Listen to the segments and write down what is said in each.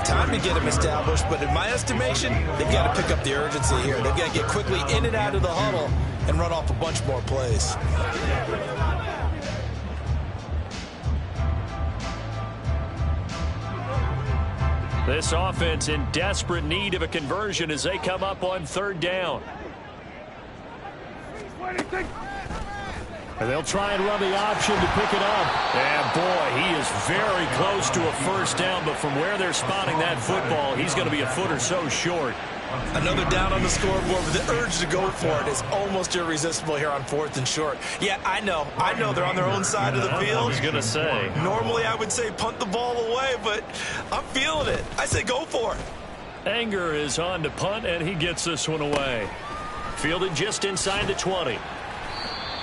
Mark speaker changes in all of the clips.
Speaker 1: enough time to get him established, but in my estimation, they've got to pick up the urgency here. They've got to get quickly in and out of the huddle and run off a bunch more plays.
Speaker 2: This offense in desperate need of a conversion as they come up on third down. And they'll try and run the option to pick it up. And boy, he is very close to a first down, but from where they're spotting that football, he's going to be a foot or so short.
Speaker 1: Another down on the scoreboard, but the urge to go for it is almost irresistible here on 4th and short. Yeah, I know they're on their own side of the field.
Speaker 2: I was going to say.
Speaker 1: Normally I would say punt the ball away, but I'm feeling it. I say go for it.
Speaker 2: Anger is on to punt, and he gets this one away. Fielded just inside the 20.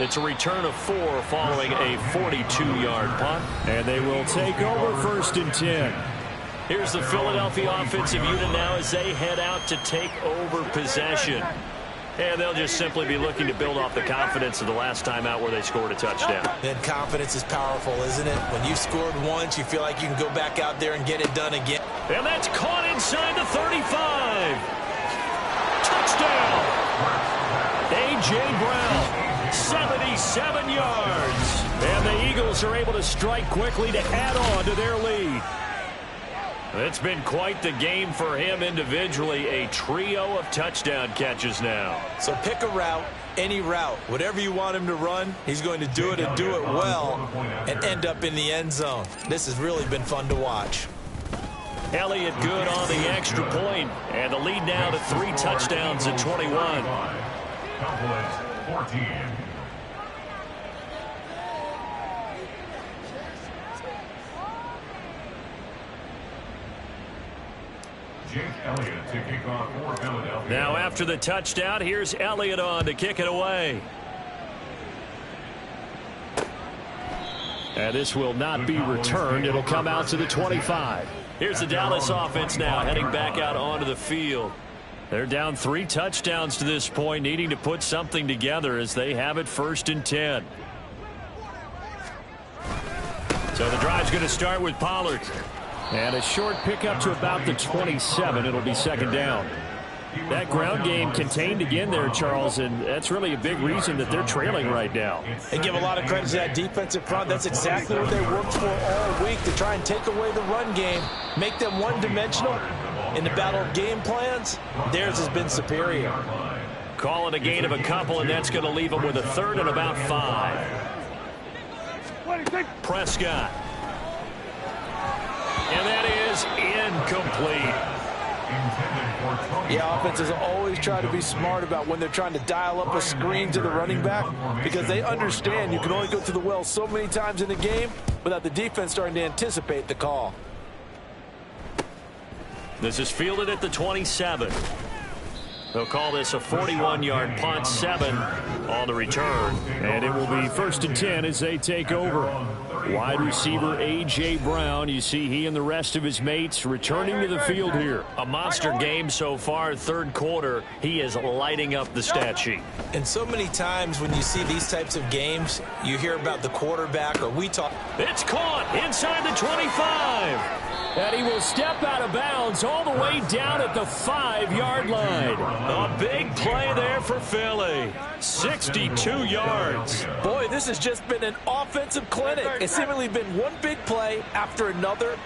Speaker 2: It's a return of 4 following a 42-yard punt. And they will take over 1st and 10. Here's the Philadelphia offensive unit now as they head out to take over possession. And they'll just simply be looking to build off the confidence of the last time out where they scored a touchdown.
Speaker 1: And confidence is powerful, isn't it? When you've scored once, you feel like you can go back out there and get it done again.
Speaker 2: And that's caught inside the 35. Touchdown! A.J. Brown, 77 yards. And the Eagles are able to strike quickly to add on to their lead. It's been quite the game for him individually. A trio of touchdown catches now.
Speaker 1: So pick a route, any route. Whatever you want him to run, he's going to do it and do it well and end up in the end zone. This has really been fun to watch.
Speaker 2: Elliott good on the extra point, and the lead now to 3 touchdowns at 21.
Speaker 3: Cowboys 14. Jake Elliott to kick off for Philadelphia.
Speaker 2: Now after the touchdown, here's Elliott on to kick it away. And this will not be returned. It'll come out to the 25. Here's the Dallas offense now heading back out onto the field. They're down 3 touchdowns to this point, needing to put something together as they have it 1st and 10. So the drive's going to start with Pollard. And a short pickup to about the 27. It'll be 2nd down. That ground game contained again there, Charles, and that's really a big reason that they're trailing right now.
Speaker 1: They give a lot of credit to that defensive front. That's exactly what they worked for all week, to try and take away the run game, make them one-dimensional. In the battle of game plans, theirs has been superior.
Speaker 2: Call it a gain of a couple, and that's going to leave them with a 3rd and about 5. Prescott. And that is incomplete.
Speaker 1: Yeah, offenses always try to be smart about when they're trying to dial up a screen to the running back, because they understand you can only go to the well so many times in a game without the defense starting to anticipate the call.
Speaker 2: This is fielded at the 27. They'll call this a 41-yard punt, 7 on the return. And it will be 1st and 10 as they take over. Wide receiver A.J. Brown, you see he and the rest of his mates returning to the field here. A monster game so far, 3rd quarter. He is lighting up the stat sheet.
Speaker 1: And so many times when you see these types of games, you hear about the quarterback, or we talk.
Speaker 2: It's caught inside the 25. And he will step out of bounds all the way down at the 5-yard line. A big play there for Philly. 62 yards.
Speaker 1: Boy, this has just been an offensive clinic. It's seemingly been one big play after another,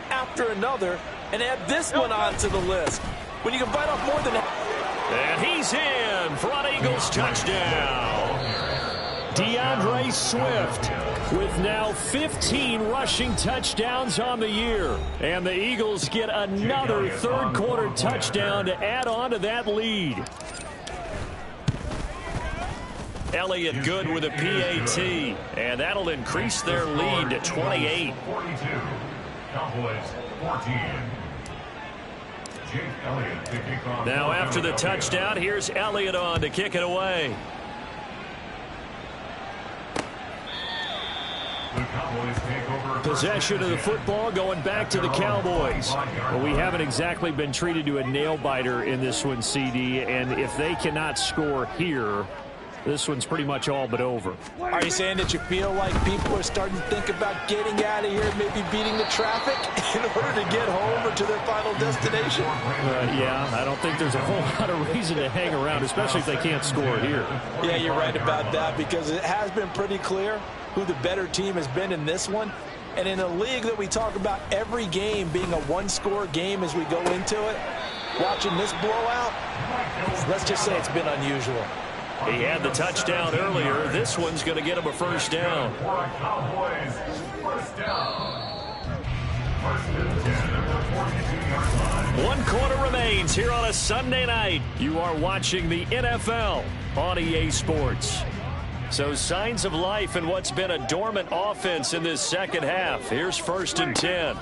Speaker 1: and add this one onto the list. When you can bite off more than...
Speaker 2: And he's in for an Eagles touchdown. DeAndre Swift with now 15 rushing touchdowns on the year. And the Eagles get another 3rd quarter touchdown to add on to that lead. Elliott good with a PAT, and that'll increase their lead to 28.
Speaker 3: 42. Cowboys 14. Jake Elliott to kick off.
Speaker 2: Now after the touchdown, here's Elliott on to kick it away. Possession of the football going back to the Cowboys. Well, we haven't exactly been treated to a nail-biter in this one, CD, and if they cannot score here, this one's pretty much all but over.
Speaker 1: Are you saying that you feel like people are starting to think about getting out of here, maybe beating the traffic in order to get home or to their final destination?
Speaker 2: Yeah, I don't think there's a whole lot of reason to hang around, especially if they can't score here.
Speaker 1: Yeah, you're right about that, because it has been pretty clear who the better team has been in this one. And in a league that we talk about every game being a one-score game as we go into it, watching this blowout, let's just say it's been unusual.
Speaker 2: He had the touchdown earlier. This one's going to get him a first down. One quarter remains here on a Sunday night. You are watching the NFL on EA Sports. So signs of life in what's been a dormant offense in this second half. Here's 1st and 10.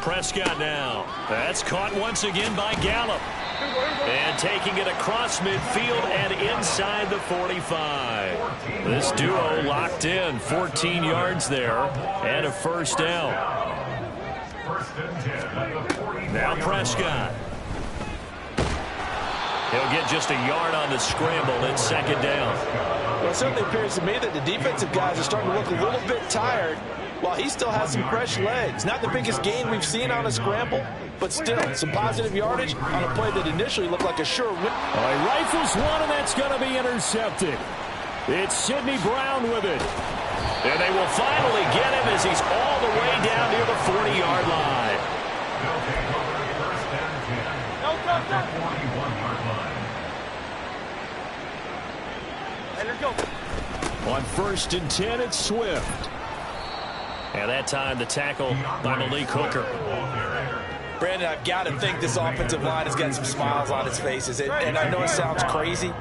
Speaker 2: Prescott now. That's caught once again by Gallup. And taking it across midfield and inside the 45. This duo locked in. 14 yards there and a first down. Now Prescott. He'll get just a yard on the scramble. It's 2nd down.
Speaker 1: Well, it certainly appears to me that the defensive guys are starting to look a little bit tired while he still has some fresh legs. Not the biggest gain we've seen on a scramble, but still some positive yardage on a play that initially looked like a sure win.
Speaker 2: He rifles one, and that's going to be intercepted. It's Sidney Brown with it. And they will finally get him as he's all the way down near the 40-yard line. On 1st and 10, it's Swift. And that time the tackle by Malik Hooker.
Speaker 1: Brandon, I've got to think this offensive line has got some smiles on its faces. And I know it sounds crazy,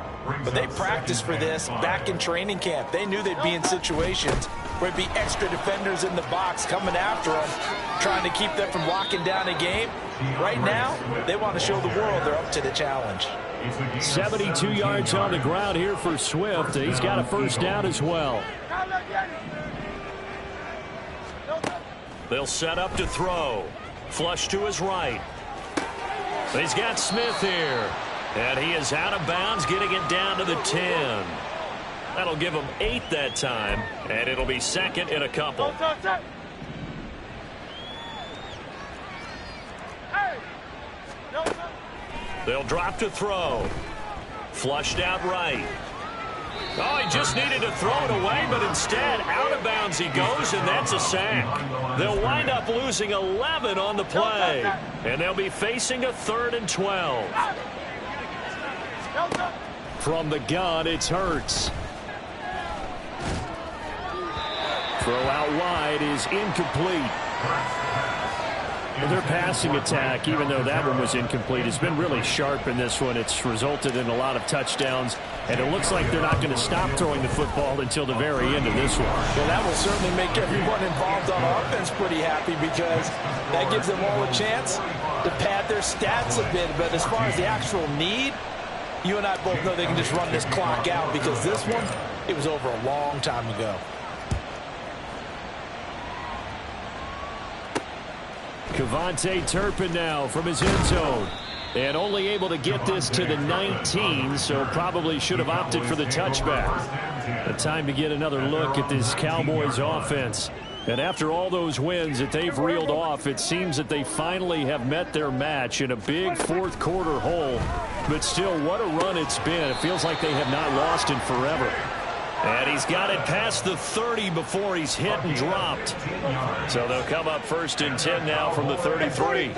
Speaker 1: but they practiced for this back in training camp. They knew they'd be in situations where it'd be extra defenders in the box coming after them, trying to keep them from locking down a game. Right now, they want to show the world they're up to the challenge.
Speaker 2: 72 yards on the ground here for Swift. He's got a first down as well. They'll set up to throw. Flush to his right. He's got Smith here. And he is out of bounds, getting it down to the 10. That'll give him 8 that time. And it'll be 2nd and a couple. They'll drop to throw. Flushed out right. Oh, he just needed to throw it away, but instead, out of bounds he goes, and that's a sack. They'll wind up losing 11 on the play, and they'll be facing a 3rd and 12. From the gun, it's Hurts. Throw out wide is incomplete. Their passing attack, even though that one was incomplete, has been really sharp in this one. It's resulted in a lot of touchdowns, and it looks like they're not going to stop throwing the football until the very end of this one.
Speaker 1: Well, that will certainly make everyone involved on offense pretty happy, because that gives them all a chance to pad their stats a bit. But as far as the actual need, you and I both know they can just run this clock out, because this one, it was over a long time ago.
Speaker 2: KaVontae Turpin now from his end zone. And only able to get this to the 19, so probably should have opted for the touchback. A time to get another look at this Cowboys offense. And after all those wins that they've reeled off, it seems that they finally have met their match in a big 4th quarter hole. But still, what a run it's been. It feels like they have not lost in forever. And he's got it past the 30 before he's hit and dropped. So they'll come up 1st and 10 now from the 33.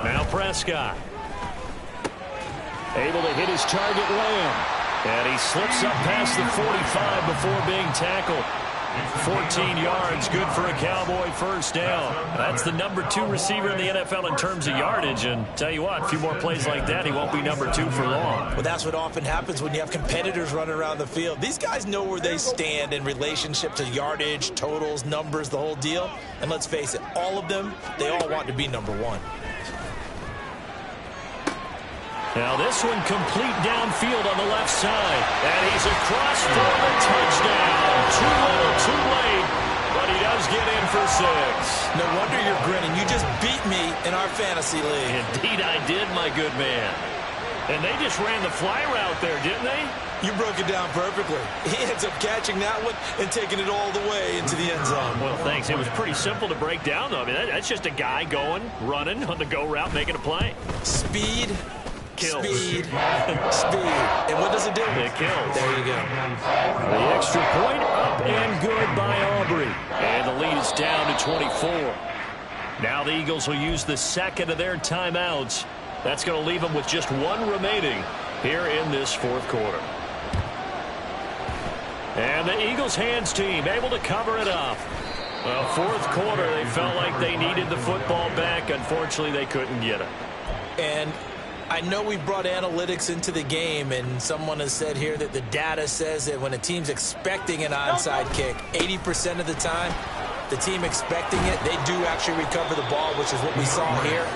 Speaker 2: Now Prescott. Able to hit his target, Lamb. And he slips up past the 45 before being tackled. 14 yards, good for a Cowboy first down. That's the number 2 receiver in the NFL in terms of yardage. And tell you what, a few more plays like that, he won't be number 2 for long.
Speaker 1: Well, that's what often happens when you have competitors running around the field. These guys know where they stand in relationship to yardage, totals, numbers, the whole deal. And let's face it, all of them, they all want to be number 1.
Speaker 2: Now this one complete downfield on the left side. And he's across for the touchdown. Too little, too late. But he does get in for 6.
Speaker 1: No wonder you're grinning. You just beat me in our fantasy league.
Speaker 2: Indeed I did, my good man. And they just ran the fly route there, didn't they?
Speaker 1: You broke it down perfectly. He ends up catching that one and taking it all the way into the end zone.
Speaker 2: Well, thanks. It was pretty simple to break down, though. I mean, that's just a guy going, running on the go route, making a play.
Speaker 1: Speed,
Speaker 2: kills.
Speaker 1: Speed, speed. And what does it do?
Speaker 2: It kills.
Speaker 1: There you go.
Speaker 2: The extra point up and good by Aubrey. And the lead is down to 24. Now the Eagles will use the second of their timeouts. That's going to leave them with just one remaining here in this fourth quarter. And the Eagles hands team able to cover it up. Well, fourth quarter, they felt like they needed the football back. Unfortunately, they couldn't get it.
Speaker 1: And I know we brought analytics into the game, and someone has said here that the data says that when a team's expecting an onside kick, 80% of the time, the team expecting it, they do actually recover the ball, which is what we saw here.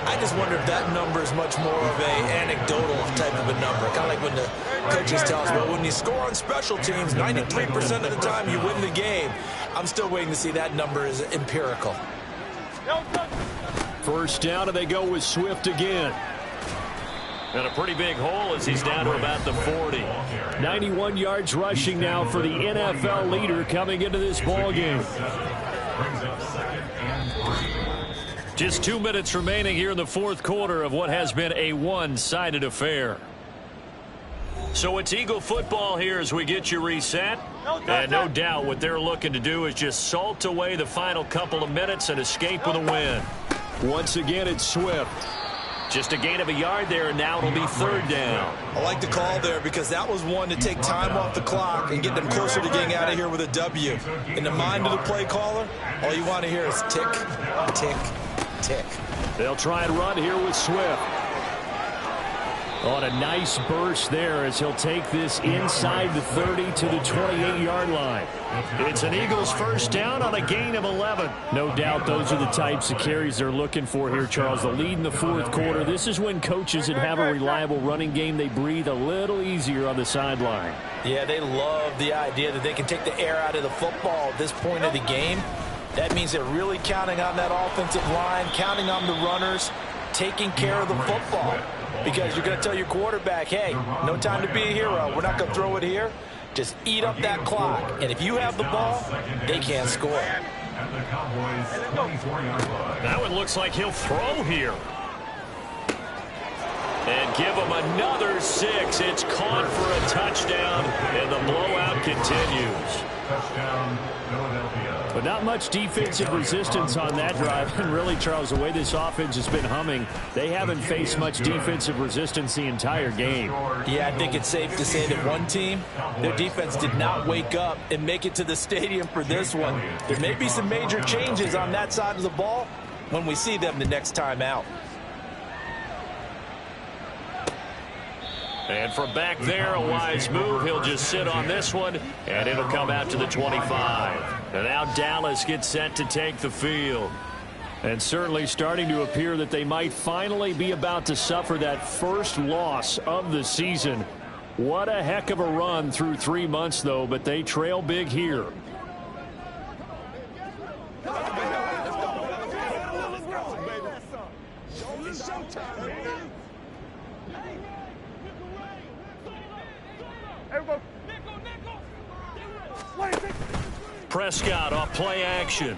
Speaker 1: I just wonder if that number is much more of a anecdotal type of a number. Kind of like when the coaches tell us, well, when you score on special teams, 93% of the time you win the game. I'm still waiting to see that number is empirical.
Speaker 2: First down, and they go with Swift again. And a pretty big hole as he's down to about the 40. 91 yards rushing now for the NFL leader coming into this ball game. Just 2 minutes remaining here in the fourth quarter of what has been a one-sided affair. So it's Eagle football here as we get you reset. And no doubt what they're looking to do is just salt away the final couple of minutes and escape with a win. Once again, it's Swift. Just a gain of a yard there, and now it'll be third down.
Speaker 1: I like the call there because that was one to take time off the clock and get them closer to getting out of here with a W. In the mind of the play caller, all you want to hear is tick, tick, tick.
Speaker 2: They'll try and run here with Swift. On a nice burst there as he'll take this inside the 30 to the 28-yard line. It's an Eagles first down on a gain of 11. No doubt those are the types of carries they're looking for here, Charles. The lead in the fourth quarter. This is when coaches that have a reliable running game, they breathe a little easier on the sideline.
Speaker 1: Yeah, they love the idea that they can take the air out of the football at this point of the game. That means they're really counting on that offensive line, counting on the runners, taking care of the football. Because you're going to tell your quarterback, hey, no time to be a hero. We're not going to throw it here. Just eat up that clock. And if you have the ball, they can't score.
Speaker 2: That one looks like he'll throw here. And give him another 6. It's caught for a touchdown, and the blowout continues.
Speaker 3: Touchdown, Philadelphia.
Speaker 2: But not much defensive resistance on that drive. And really, Charles, the way this offense has been humming, they haven't faced much defensive resistance the entire game.
Speaker 1: Yeah, I think it's safe to say that one team, their defense did not wake up and make it to the stadium for this one. There may be some major changes on that side of the ball when we see them the next time out.
Speaker 2: And from back there, a wise move. He'll just sit on this one, and it'll come out to the 25. And now Dallas gets set to take the field. And certainly starting to appear that they might finally be about to suffer that first loss of the season. What a heck of a run through 3 months, though, but they trail big here. Prescott off play action.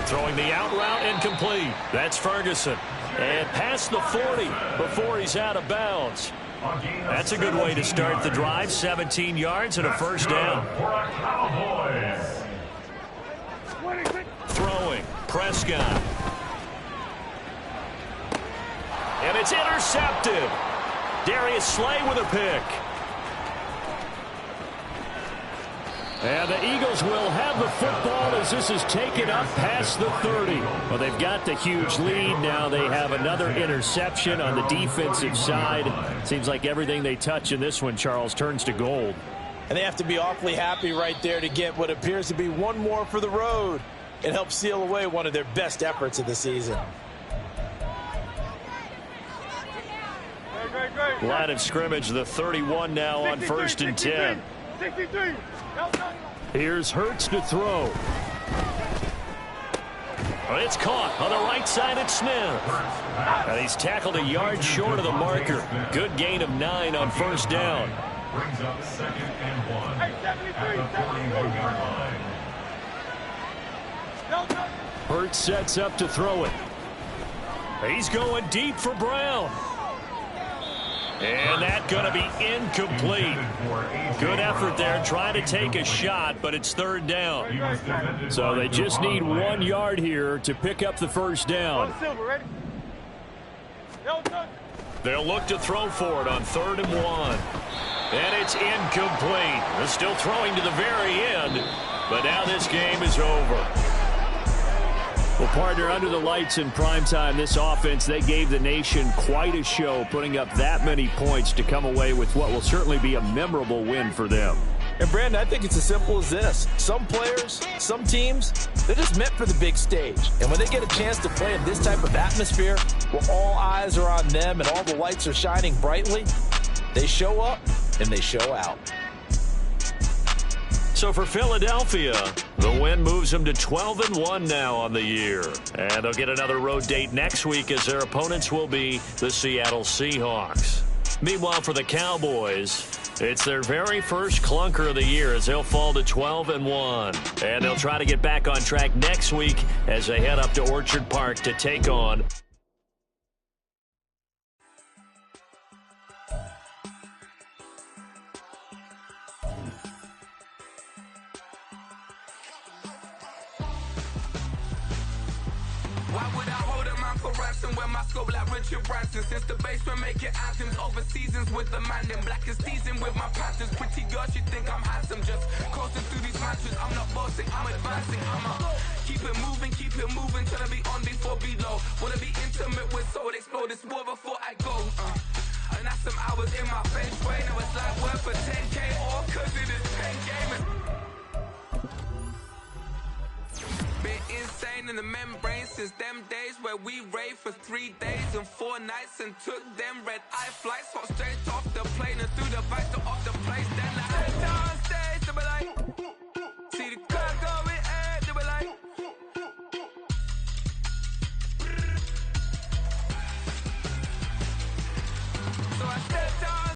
Speaker 2: Throwing the out route incomplete. That's Ferguson. And past the 40 before he's out of bounds. That's a good way to start the drive. 17 yards and a first down. Throwing. Prescott. And it's intercepted. Darius Slay with a pick. And the Eagles will have the football as this is taken up past the 30. Well, they've got the huge lead. Now they have another interception on the defensive side. Seems like everything they touch in this one, Charles, turns to gold.
Speaker 1: And they have to be awfully happy right there to get what appears to be one more for the road. It helps seal away one of their best efforts of the season.
Speaker 2: Line of scrimmage, the 31 now on 1st and 10.
Speaker 4: 63.
Speaker 2: Here's Hurts to throw. It's caught on the right side at Smith. And he's tackled a yard short of the marker. Good gain of 9 on first down.
Speaker 3: Brings up 2nd and 1 at the 41-yard line.
Speaker 2: Hurts sets up to throw it. He's going deep for Brown. And that's going to be incomplete. Good effort there trying to take a shot, but it's 3rd down. So they just need 1 yard here to pick up the first down. They'll look to throw for it on 3rd and 1. And it's incomplete. They're still throwing to the very end, but now this game is over. Well, partner, under the lights in primetime, this offense, they gave the nation quite a show, putting up that many points to come away with what will certainly be a memorable win for them.
Speaker 1: And, Brandon, I think it's as simple as this. Some players, some teams, they're just meant for the big stage. And when they get a chance to play in this type of atmosphere where all eyes are on them and all the lights are shining brightly, they show up and they show out.
Speaker 2: So for Philadelphia, the win moves them to 12-1 now on the year. And they'll get another road date next week as their opponents will be the Seattle Seahawks. Meanwhile, for the Cowboys, it's their very first clunker of the year as they'll fall to 12-1. And they'll try to get back on track next week as they head up to Orchard Park to take on
Speaker 4: where my scope like Richard Branson. Since the basement making anthems over seasons with the man in black is seasoned with my patterns. Pretty girls, you think I'm handsome, just coasting through these matches. I'm not bossing, I'm advancing. I'ma keep it moving, trying to be on before below. Wanna be intimate with soul, explore this war before I go. And that's some hours in my feng shui. Now it's like work for 10K, all cause it is pen gaming. Been insane in the membrane since them days where we raved for 3 days and 4 nights and took them red-eye flights. Hot straight off the plane and through the back to off the place.